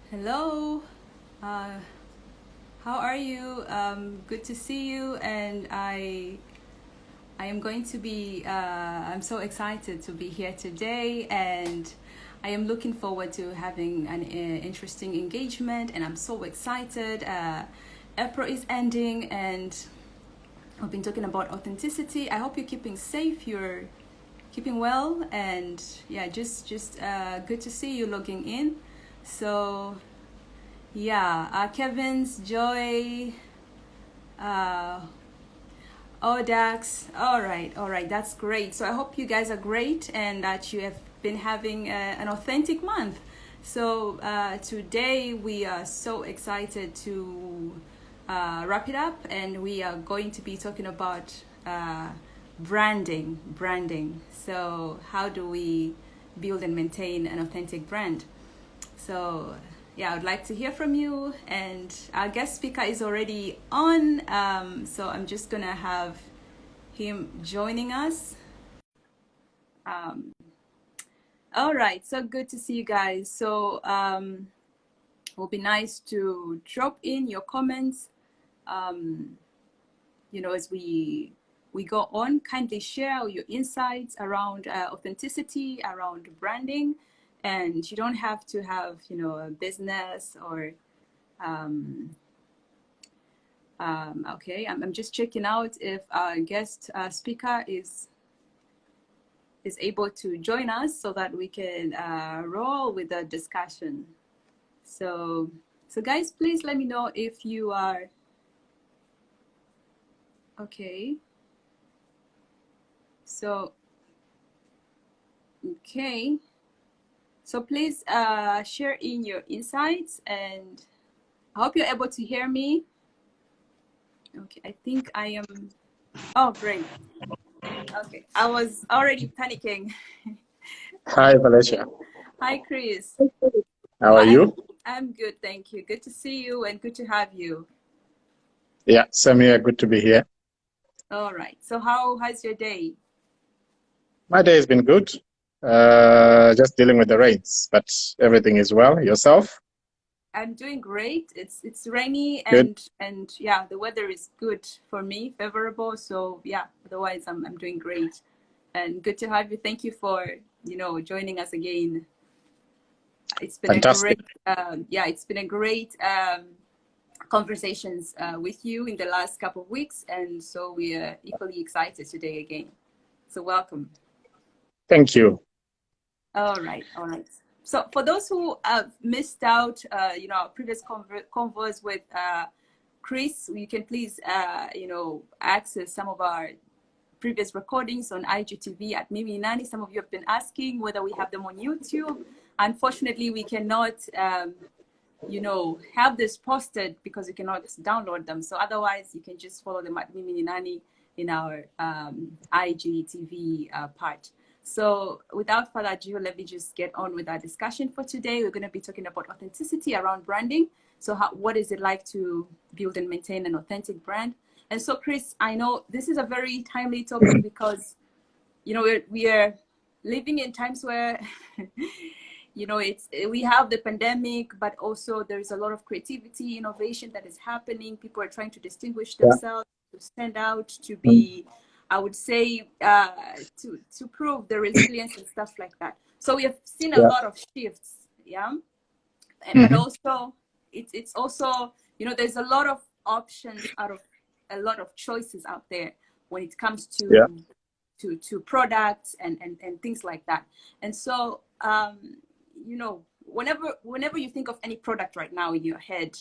Hello. Uh, how are you? Good to see you. And I am going to be. I'm so excited to be here today, and I am looking forward to having an interesting engagement. And I'm so excited. April is ending, and we've been talking about authenticity. I hope you're keeping safe. You're keeping well, and yeah, just good to see you logging in. So yeah, Kevin's, Joy, uh, Odax. All right, that's great. So I hope you guys are great and that you have been having an authentic month. So today we are so excited to wrap it up, and we are going to be talking about branding. Branding. So how do we build and maintain an authentic brand? So, yeah, I would like to hear from you. And our guest speaker is already on. So I'm just going to have him joining us. Um, all right. So good to see you guys. So it will be nice to drop in your comments. Um, as we go on, kindly share your insights around authenticity, around branding. And you don't have to have, a business or okay, I'm just checking out if our guest speaker is able to join us so that we can roll with the discussion. So guys, please let me know if you are okay. So okay, so please share in your insights, and I hope you're able to hear me. Okay, I think I am. Oh, great. Okay, I was already panicking. Hi, Valencia. Hi, Chris. How are I'm you? I'm good, thank you. Good to see you and good to have you. Yeah, same here. Good to be here. All right. So how has your day? My day has been good. Just dealing with the rains, but everything is well. Yourself? I'm doing great. It's rainy Good. and yeah, the weather is good for me, favorable. So yeah, otherwise I'm doing great. And good to have you. Thank you for, joining us again. It's been a Fantastic. great it's been a great conversations with you in the last couple of weeks, and so we are equally excited today again. So welcome. Thank you. All right, all right. So for those who have missed out, our previous convos with Chris, you can please, access some of our previous recordings on IGTV at Mimi Nani. Some of you have been asking whether we have them on YouTube. Unfortunately, we cannot, have this posted because you cannot download them. So otherwise, you can just follow them at Mimi Nani in our IGTV part. So without further ado, let me just get on with our discussion for today. We're going to be talking about authenticity around branding. So what is it like to build and maintain an authentic brand? And so, Chris, I know this is a very timely topic because, we are living in times where, we have the pandemic, but also there's a lot of creativity, innovation that is happening. People are trying to distinguish Yeah. themselves, to stand out, to Mm. be, I would say, to prove the resilience and stuff like that. So we have seen a Yeah. lot of shifts, yeah. But Hmm. also, it's also, there's a lot of options out of a lot of choices out there when it comes Yeah. to products and things like that. And so, whenever you think of any product right now in your head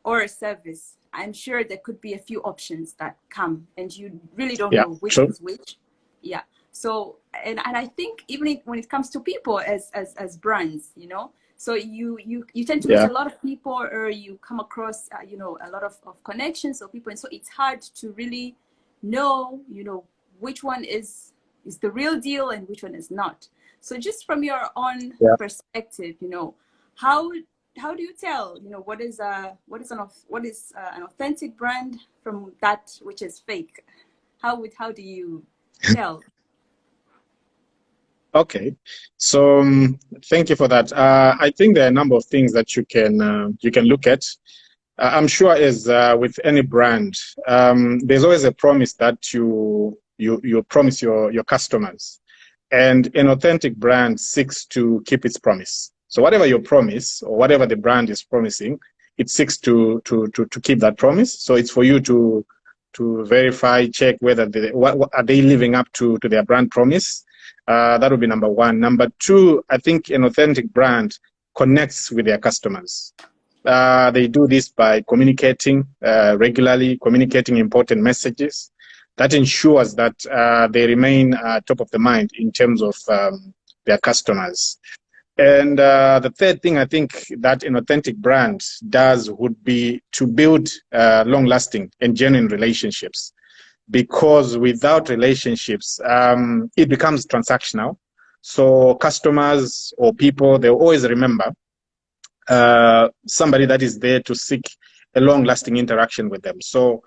or a service, I'm sure there could be a few options that come and you really don't Yeah. know which True. is which. Yeah. So, and I think even when it comes to people as brands, so you tend to meet Yeah. a lot of people, or you come across, a lot of connections of people. And so it's hard to really know, which one is the real deal and which one is not. So just from your own Yeah. perspective, how how do you tell, what is an authentic brand from that which is fake? How do you tell? Okay, so thank you for that. I think there are a number of things that you can look at. I'm sure as with any brand, there's always a promise that you promise your customers, and an authentic brand seeks to keep its promise. So whatever your promise or whatever the brand is promising, it seeks to keep that promise. So it's for you to verify, check whether what are they living up to their brand promise. That would be number one. Number two, I think an authentic brand connects with their customers. They do this by communicating regularly, communicating important messages. That ensures that they remain top of the mind in terms of their customers. And the third thing I think that an authentic brand does would be to build long-lasting and genuine relationships. Because without relationships, it becomes transactional. So customers or people, they'll always remember somebody that is there to seek a long-lasting interaction with them. So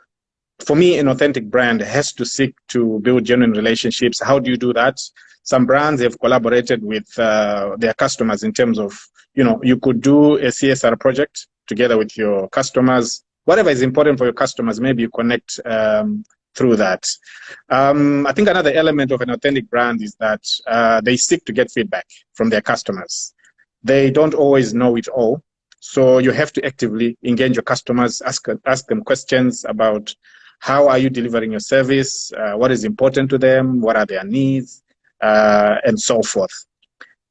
for me, an authentic brand has to seek to build genuine relationships. How do you do that? Some brands have collaborated with their customers in terms of, you could do a CSR project together with your customers. Whatever is important for your customers, maybe you connect through that. I think another element of an authentic brand is that they seek to get feedback from their customers. They don't always know it all. So you have to actively engage your customers, ask them questions about how are you delivering your service, what is important to them, what are their needs, and so forth.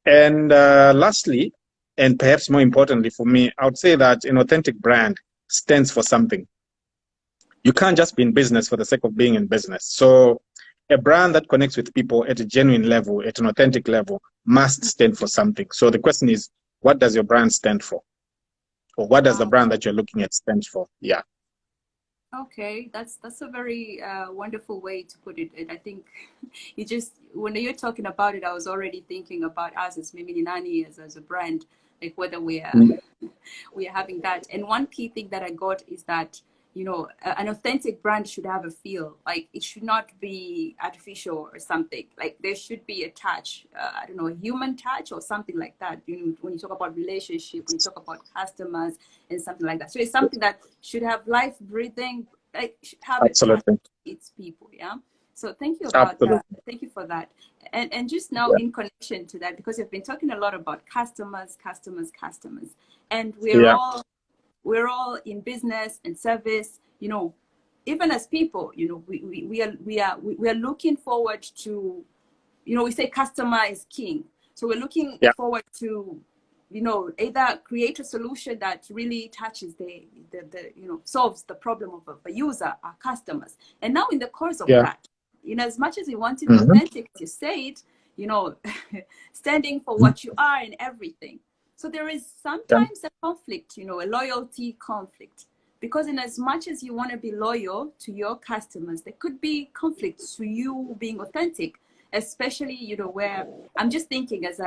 And lastly, and perhaps more importantly for me, I would say that an authentic brand stands for something. You can't just be in business for the sake of being in business. So a brand that connects with people at a genuine level, at an authentic level, must stand for something. So the question is, what does your brand stand for? Or what does the brand that you're looking at stand for? Yeah. Okay, that's a very wonderful way to put it. And I think you just, when you're talking about it, I was already thinking about us as maybe Nani as a brand, like whether we are having that. And one key thing that I got is that, an authentic brand should have a feel. Like it should not be artificial or something. Like there should be a touch, I don't know, a human touch or something like that. When you talk about relationship, when you talk about customers and something like that. So it's something that should have life breathing, like should have Absolutely. a touch to its people. Yeah. So thank you about Absolutely. that. Thank you for that. And just now in connection to that, because you've been talking a lot about customers, and we're all in business and service, even as people, we are looking forward to, we say customer is king. So we're looking forward to, either create a solution that really touches the solves the problem of a user, our customers. And now in the course of that, as much as you want to be authentic, as you say it, standing for what you are and everything. So there is sometimes a conflict, a loyalty conflict, because in as much as you want to be loyal to your customers, there could be conflicts to you being authentic, especially, where I'm just thinking as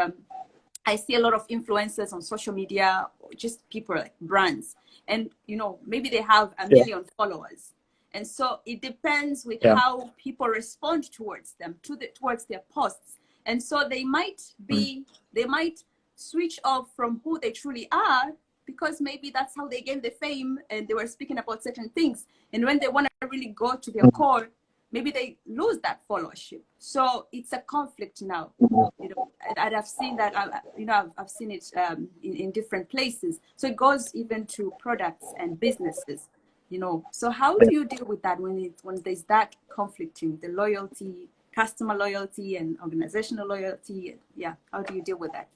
I see a lot of influencers on social media, just people like brands, and, maybe they have a million followers. And so it depends with how people respond towards them, towards their posts. And so they might switch off from who they truly are, because maybe that's how they gained the fame and they were speaking about certain things. And when they want to really go to their core, maybe they lose that followership. So it's a conflict now, and I've seen that, I've seen it in different places. So it goes even to products and businesses, So how do you deal with that when there's that conflicting, the loyalty, customer loyalty and organizational loyalty? Yeah, how do you deal with that?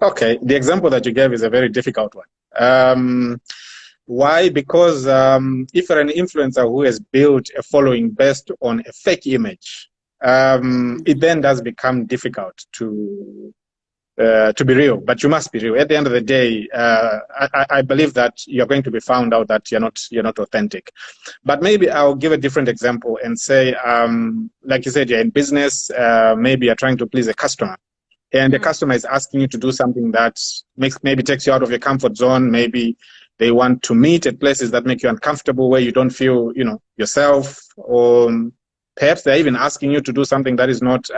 Okay, the example that you gave is a very difficult one. Why? Because if you're an influencer who has built a following based on a fake image, it then does become difficult to be real. But you must be real. At the end of the day, I believe that you're going to be found out that you're not authentic. But maybe I'll give a different example and say, like you said, you're in business. Maybe you're trying to please a customer. And the customer is asking you to do something that maybe takes you out of your comfort zone. Maybe they want to meet at places that make you uncomfortable, where you don't feel, yourself. Or perhaps they're even asking you to do something that is not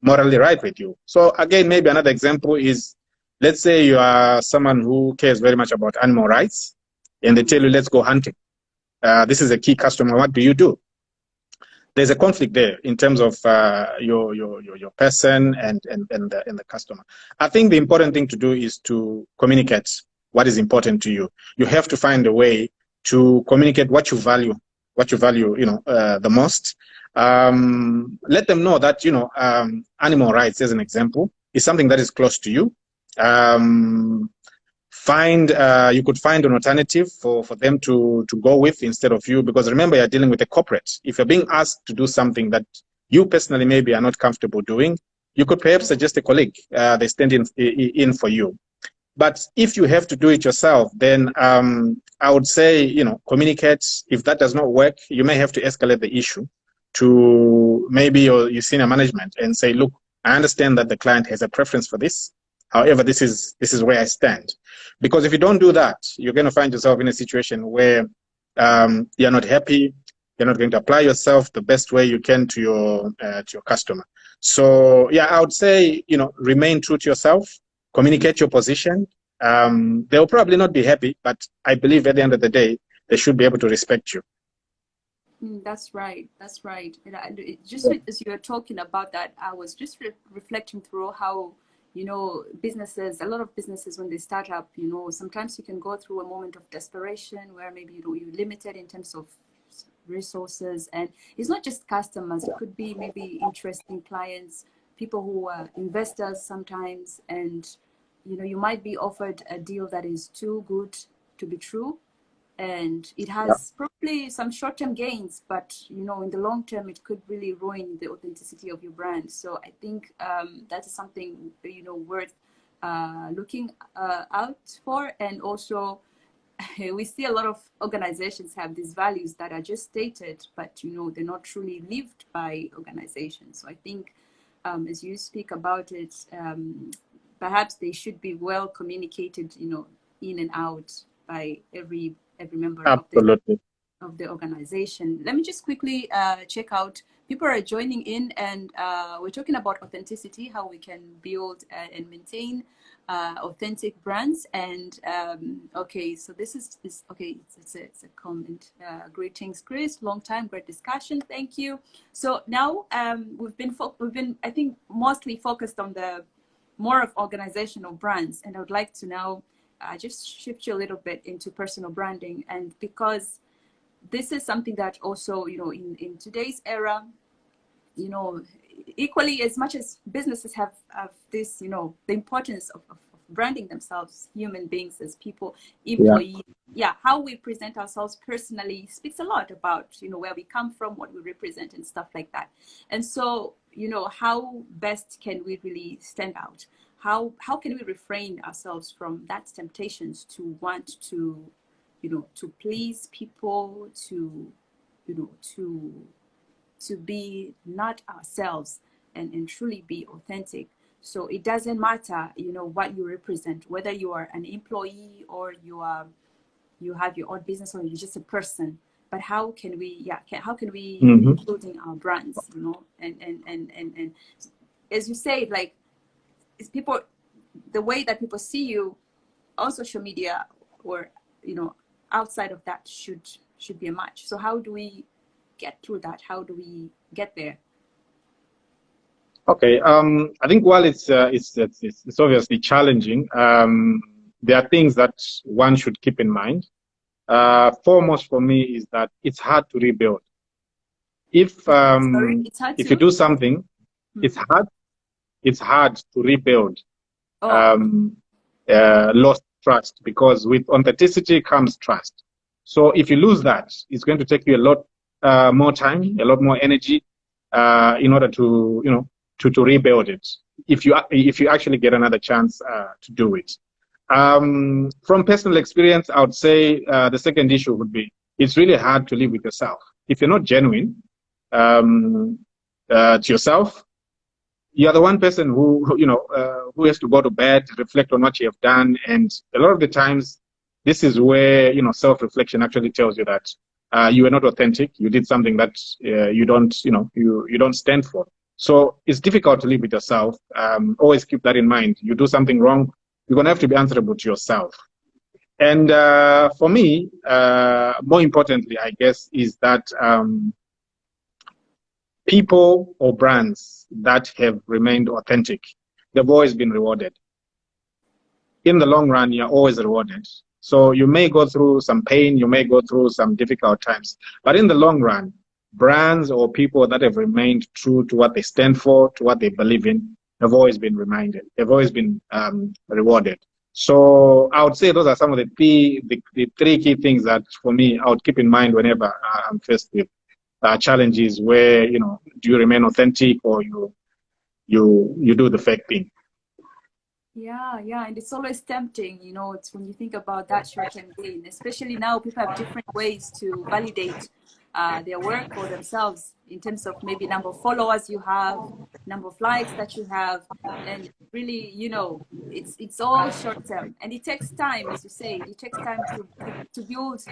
morally right with you. So again, maybe another example is, let's say you are someone who cares very much about animal rights, and they tell you, let's go hunting. This is a key customer. What do? There's a conflict there in terms of your person and the customer. I think the important thing to do is to communicate what is important to you. You have to find a way to communicate what you value, the most. Let them know that, animal rights, as an example, is something that is close to you. You could find an alternative for them to go with instead of you, because remember, you're dealing with a corporate. If you're being asked to do something that you personally maybe are not comfortable doing, you could perhaps suggest a colleague. They stand in for you. But if you have to do it yourself, then I would say, communicate. If that does not work, you may have to escalate the issue to maybe your senior management and say, look, I understand that the client has a preference for this. However, this is where I stand. Because if you don't do that, you're going to find yourself in a situation where you're not happy. You're not going to apply yourself the best way you can to your customer. So yeah, I would say, remain true to yourself, communicate your position. They'll probably not be happy, but I believe at the end of the day, they should be able to respect you. That's right. That's right. Just as you were talking about that, I was just reflecting through how, businesses, a lot of businesses, when they start up, sometimes you can go through a moment of desperation where maybe, you're limited in terms of resources. And it's not just customers. It could be maybe interesting clients, people who are investors sometimes. And, you might be offered a deal that is too good to be true. And it has probably some short-term gains, but in the long term, it could really ruin the authenticity of your brand. So I think that is something worth looking out for. And also, we see a lot of organizations have these values that are just stated, but they're not truly lived by organizations. So I think as you speak about it, perhaps they should be well communicated, in and out by every member of the organization. Let me just quickly check out. People are joining in, and we're talking about authenticity, how we can build and maintain authentic brands. And okay, so this is okay. It's a comment. Greetings, Chris. Long time, great discussion. Thank you. So now we've been I think mostly focused on the more of organizational brands, and I would like to now just shift you a little bit into personal branding. And because this is something that also, in today's era, equally as much as businesses have this, the importance of branding themselves, human beings as people, employees. Yeah, how we present ourselves personally speaks a lot about, where we come from, what we represent and stuff like that. And so, how best can we really stand out? How can we refrain ourselves from that temptations to want to, to please people, to be not ourselves and truly be authentic? So it doesn't matter, what you represent, whether you are an employee or you have your own business or you're just a person. But how can we, building our brands, and as you say, like, it's people, the way that people see you on social media or, outside of that should be a match. So how do we get through that? How do we get there? Okay, I think while it's obviously challenging, there are things that one should keep in mind. Foremost for me is that it's hard to rebuild. If you do something, it's hard to rebuild lost trust, because with authenticity comes trust. So if you lose that, it's going to take you a lot more time, a lot more energy in order to to rebuild it, if you actually get another chance to do it. From personal experience, I would say the second issue would be, it's really hard to live with yourself. If you're not genuine to yourself, you're the one person who has to go to bed, reflect on what you have done. And a lot of the times, this is where, self-reflection actually tells you that you are not authentic. You did something that you don't stand for. So it's difficult to live with yourself. Always keep that in mind. You do something wrong, you're going to have to be answerable to yourself. And for me, more importantly, I guess, is that people or brands that have remained authentic, they've always been rewarded. In the long run, you're always rewarded. So you may go through some pain, you may go through some difficult times, but in the long run, brands or people that have remained true to what they stand for, to what they believe in, have always been reminded. They've always been rewarded. So I would say those are some of the three key things that, for me, I would keep in mind whenever I'm faced with challenges where, you know, do you remain authentic or you do the fake thing. Yeah, yeah, and it's always tempting, you know, it's when you think about that short-term gain, especially now people have different ways to validate their work or themselves in terms of maybe number of followers you have, number of likes that you have, and really, you know, it's all short-term, and it takes time, as you say, it takes time to build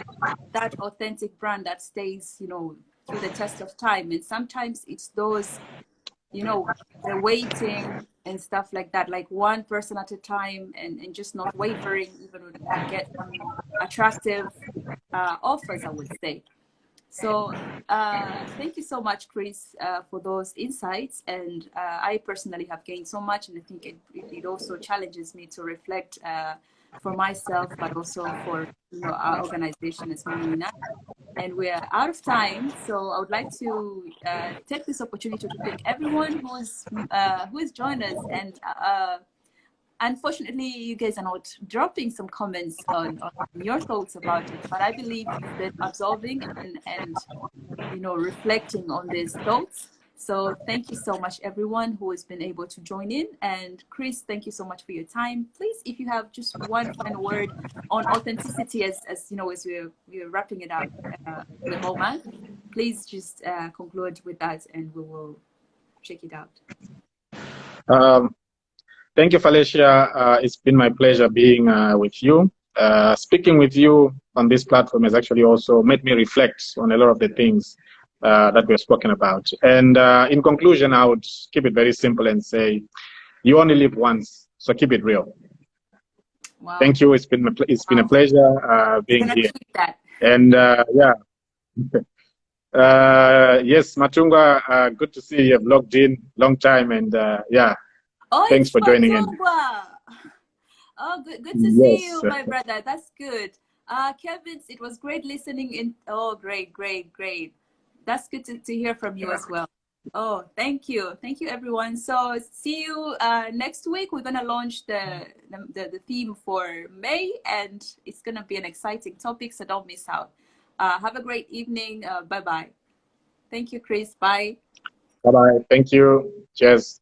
that authentic brand that stays, you know, through the test of time, and sometimes it's those, you know, the waiting and stuff like that, like one person at a time, and just not wavering even when you get some attractive offers, I would say. So thank you so much, Chris, for those insights. And I personally have gained so much, and I think it also challenges me to reflect for myself, but also for, you know, our organization as Nani. And we're out of time, so I would like to take this opportunity to thank everyone who has joined us. And unfortunately, you guys are not dropping some comments on your thoughts about it, but I believe you've been absorbing and you know, reflecting on these thoughts. So thank you so much, everyone who has been able to join in. And Chris, thank you so much for your time. Please, if you have just one final word on authenticity, as you know, as we're wrapping it up the whole month, please just conclude with that, and we will check it out. Thank you, Felicia. It's been my pleasure being with you. Speaking with you on this platform has actually also made me reflect on a lot of the things that we've spoken about. And in conclusion, I would keep it very simple and say, you only live once, so keep it real. Wow. Thank you. It's been a pleasure being here. And yeah. Yes, Matungwa, good to see you. Have logged in long time, and yeah. Oh, thanks for joining in. Oh, good to see you, my brother. That's good. Kevin, it was great listening in. Oh, great. That's good to hear from you as well. Oh, thank you, everyone. So see you next week. We're gonna launch the theme for May, and it's gonna be an exciting topic. So don't miss out. Have a great evening. Bye bye. Thank you, Chris. Bye. Bye bye. Thank you. Cheers.